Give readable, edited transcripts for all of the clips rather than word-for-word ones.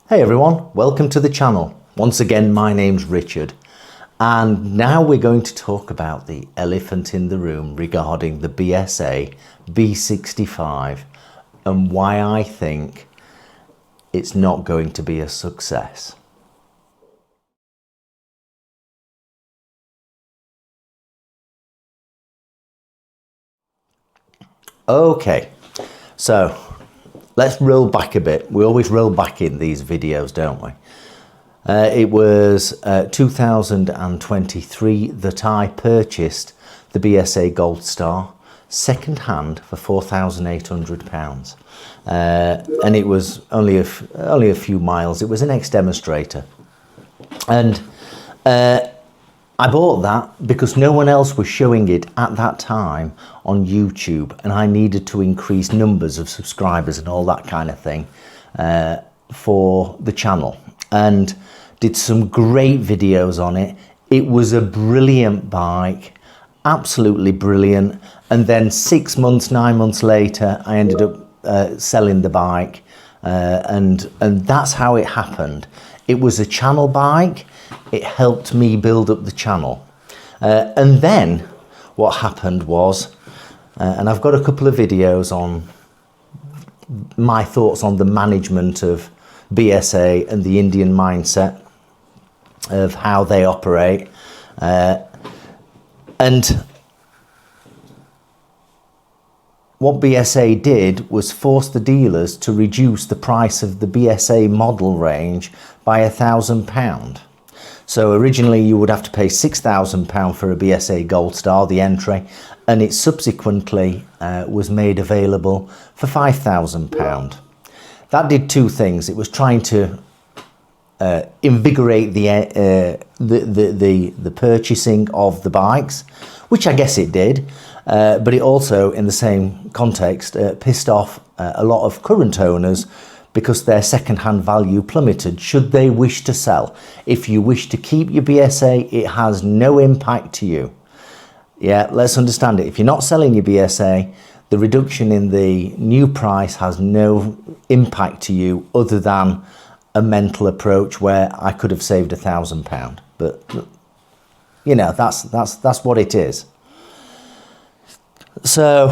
Hey everyone, welcome to the channel. Once again, my name's Richard, and now we're going to talk about the elephant in the room regarding the BSA B65 and why I think it's not going to be a success. Okay, so let's roll back a bit. We always roll back in these videos, don't we? It was 2023 that I purchased the BSA Goldstar second hand for £4,800, and it was only a few miles. It was an ex-demonstrator, and I bought that because no one else was showing it at that time on YouTube, and I needed to increase numbers of subscribers and all that kind of thing for the channel, and did some great videos on it. It was a brilliant bike, absolutely brilliant. And then 6 months, 9 months later, I ended up selling the bike, and that's how it happened. It was a channel bike. It helped me build up the channel. And then what happened was, and I've got a couple of videos on my thoughts on the management of BSA and the Indian mindset of how they operate. And what BSA did was force the dealers to reduce the price of the BSA model range by £1,000. So originally you would have to pay £6,000 for a BSA Goldstar, the entry, and it subsequently was made available for £5,000. That did two things. It was trying to invigorate the purchasing of the bikes, which I guess it did, but it also, in the same context, pissed off a lot of current owners because their second-hand value plummeted should they wish to sell. If you wish to keep your BSA, it has no impact to you. Yeah, let's understand it. If you're not selling your BSA, the reduction in the new price has no impact to you other than a mental approach where I could have saved £1,000. But you know, that's what it is. So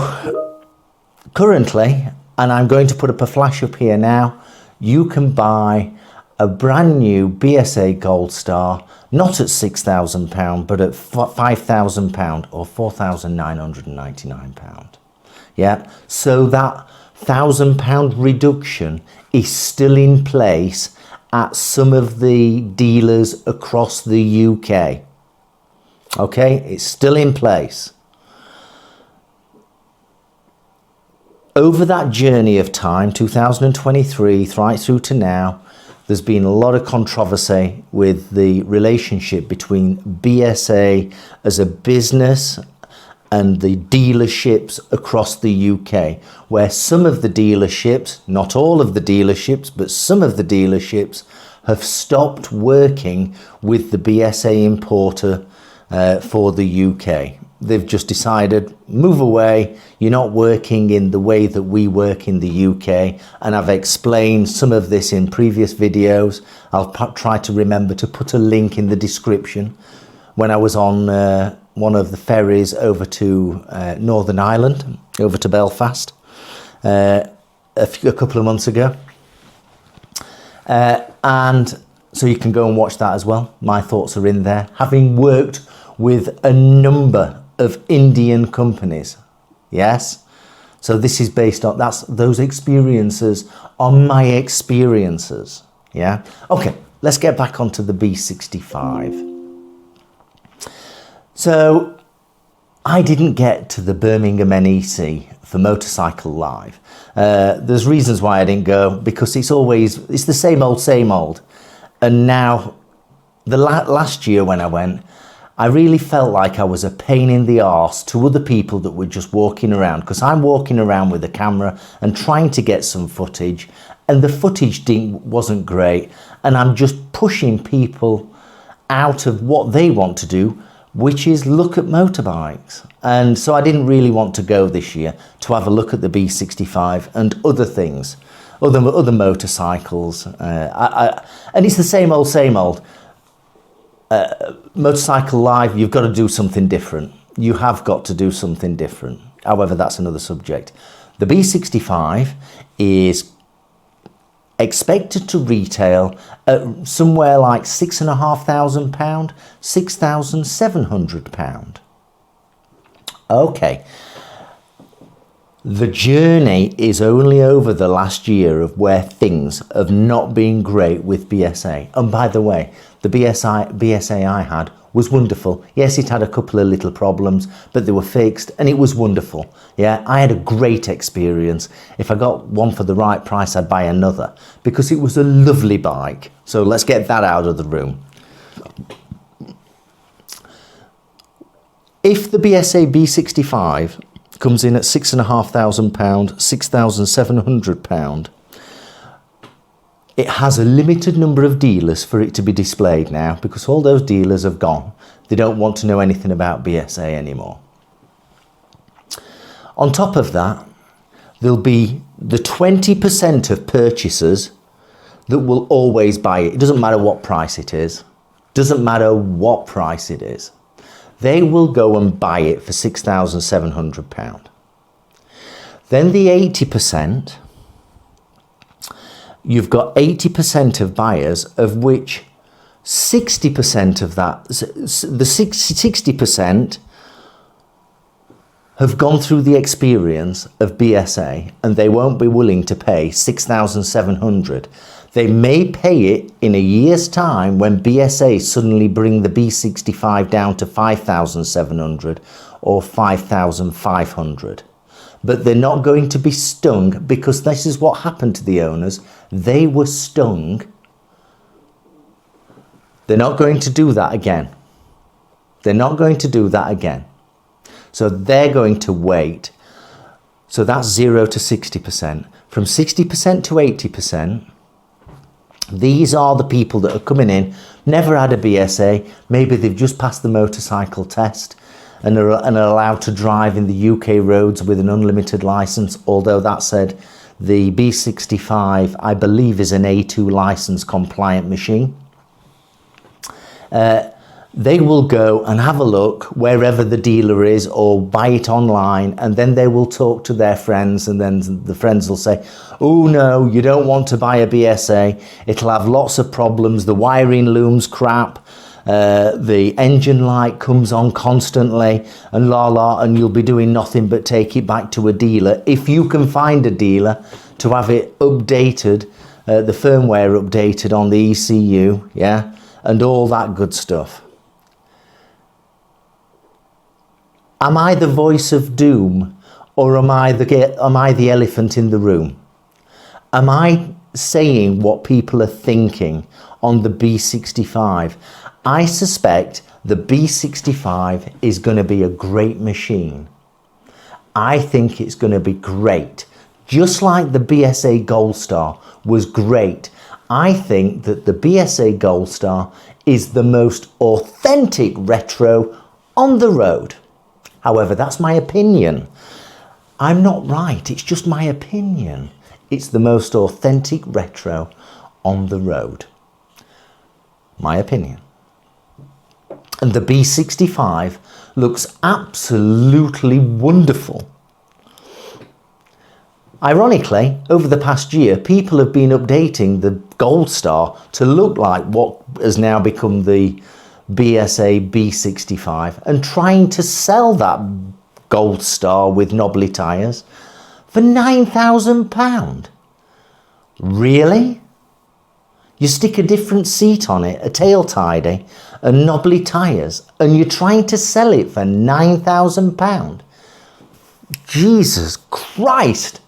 currently, and I'm going to put up a flash up here now, you can buy a brand new BSA Goldstar, not at £6,000, but at £5,000 or £4,999. Yeah, so that £1,000 reduction is still in place at some of the dealers across the UK. Okay, it's still in place. Over that journey of time, 2023 right through to now, there's been a lot of controversy with the relationship between BSA as a business and the dealerships across the UK, where some of the dealerships, not all of the dealerships, but some of the dealerships have stopped working with the BSA importer for the UK. They've just decided, move away, you're not working in the way that we work in the UK. And I've explained some of this in previous videos. I'll try to remember to put a link in the description. When I was on one of the ferries over to Northern Ireland, over to Belfast, a couple of months ago. And so you can go and watch that as well. My thoughts are in there. Having worked with a number of Indian companies, yes? So this is based on, those experiences are my experiences, yeah? Okay, let's get back onto the B65. So I didn't get to the Birmingham NEC for Motorcycle Live. There's reasons why I didn't go, because it's the same old. And now, the last year when I went, I really felt like I was a pain in the arse to other people that were just walking around, because I'm walking around with a camera and trying to get some footage, and the footage wasn't great, and I'm just pushing people out of what they want to do, which is look at motorbikes. And so I didn't really want to go this year to have a look at the B65 and other things, other motorcycles. And it's the same old. Motorcycle Live, you've got to do something different. You have got to do something different. However, that's another subject. The B65 is expected to retail at somewhere like £6,500, £6,700. Okay. The journey is only over the last year of where things have not been great with BSA. And by the way, the BSA I had was wonderful. Yes, it had a couple of little problems, but they were fixed and it was wonderful. Yeah, I had a great experience. If I got one for the right price, I'd buy another because it was a lovely bike. So let's get that out of the room. If the BSA B65 comes in at £6,500, £6,700, it has a limited number of dealers for it to be displayed now because all those dealers have gone. They don't want to know anything about BSA anymore. On top of that, there'll be the 20% of purchasers that will always buy it. It doesn't matter what price it is. Doesn't matter what price it is. They will go and buy it for £6,700. Then the 80%, you've got 80% of buyers, of which 60% of that, the 60% have gone through the experience of BSA and they won't be willing to pay £6,700. They may pay it in a year's time when BSA suddenly bring the B65 down to £5,700 or £5,500. But they're not going to be stung because this is what happened to the owners. They were stung. They're not going to do that again. They're not going to do that again. So they're going to wait. So that's 0 to 60%. From 60% to 80%, these are the people that are coming in, never had a BSA, maybe they've just passed the motorcycle test and are allowed to drive in the UK roads with an unlimited licence, although that said, the B65, I believe, is an A2 licence compliant machine. They will go and have a look wherever the dealer is or buy it online, and then they will talk to their friends, and then the friends will say, oh no, you don't want to buy a BSA, it'll have lots of problems, the wiring loom's crap, the engine light comes on constantly and and you'll be doing nothing but take it back to a dealer. If you can find a dealer to have it updated, the firmware updated on the ECU, yeah, and all that good stuff. Am I the voice of doom, or am I the elephant in the room? Am I saying what people are thinking on the B65? I suspect the B65 is going to be a great machine. I think it's going to be great. Just like the BSA Goldstar was great, I think that the BSA Goldstar is the most authentic retro on the road. However, that's my opinion. I'm not right, it's just my opinion. It's the most authentic retro on the road. My opinion. And the B65 looks absolutely wonderful. Ironically, over the past year, people have been updating the Goldstar to look like what has now become the BSA B65 and trying to sell that Goldstar with knobbly tyres for £9,000. Really? You stick a different seat on it, a tail tidy and knobbly tyres, and you're trying to sell it for £9,000? Jesus Christ!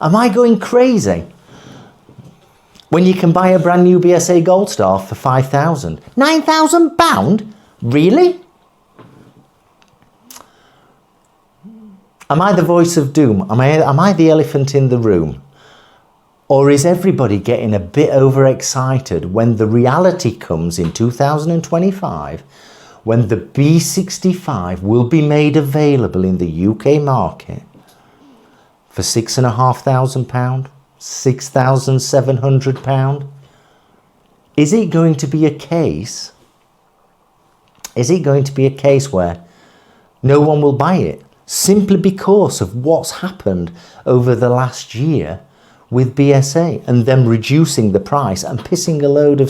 Am I going crazy? When you can buy a brand new BSA Goldstar for £5,000. £9,000? Really? Am I the voice of doom? Am I the elephant in the room? Or is everybody getting a bit overexcited when the reality comes in 2025, when the B65 will be made available in the UK market for £6,500, £6,700. Is it going to be a case? Is it going to be a case where no one will buy it simply because of what's happened over the last year with BSA and them reducing the price and pissing a load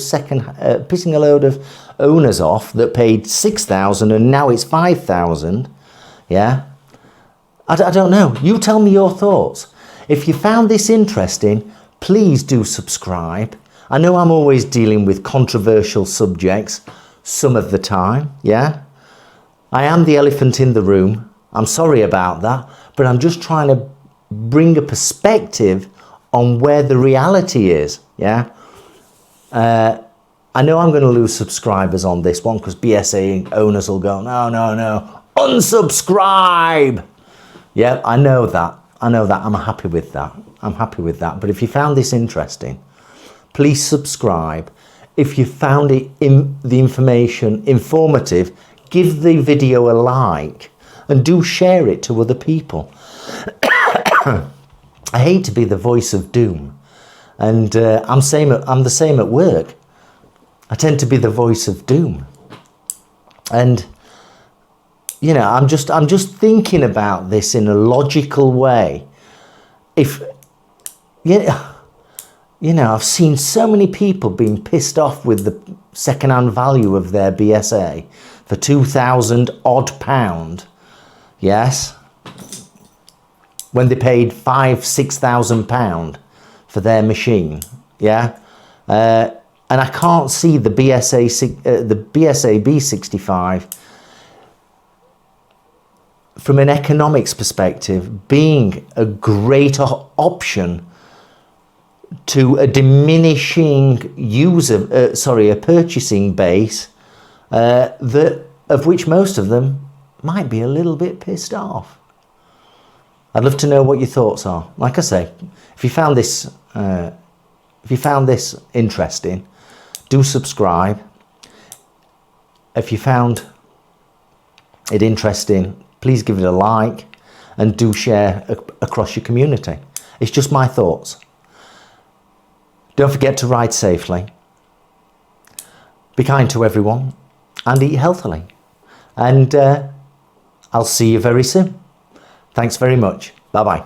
of owners off that paid 6,000 and now it's 5,000? Yeah, I don't know. You tell me your thoughts. If you found this interesting, please do subscribe. I know I'm always dealing with controversial subjects some of the time. Yeah, I am the elephant in the room. I'm sorry about that, but I'm just trying to bring a perspective on where the reality is. Yeah, I know I'm going to lose subscribers on this one because BSA owners will go, no, unsubscribe. Yeah, I know that. I'm happy with that. But if you found this interesting, please subscribe. If you found the information informative, give the video a like and do share it to other people. I hate to be the voice of doom, and I'm the same at work. I tend to be the voice of doom, and you know, I'm just thinking about this in a logical way. If you know, I've seen so many people being pissed off with the second-hand value of their BSA for £2,000 odd. Yes, when they paid £6,000 for their machine. Yeah, and I can't see the BSA B65 from an economics perspective being a great option to a diminishing a purchasing base of which most of them might be a little bit pissed off. I'd love to know what your thoughts are. Like I say, if you found this interesting, do subscribe. If you found it interesting, please give it a like and do share across your community. It's just my thoughts. Don't forget to ride safely, be kind to everyone, and eat healthily. And I'll see you very soon. Thanks very much. Bye-bye.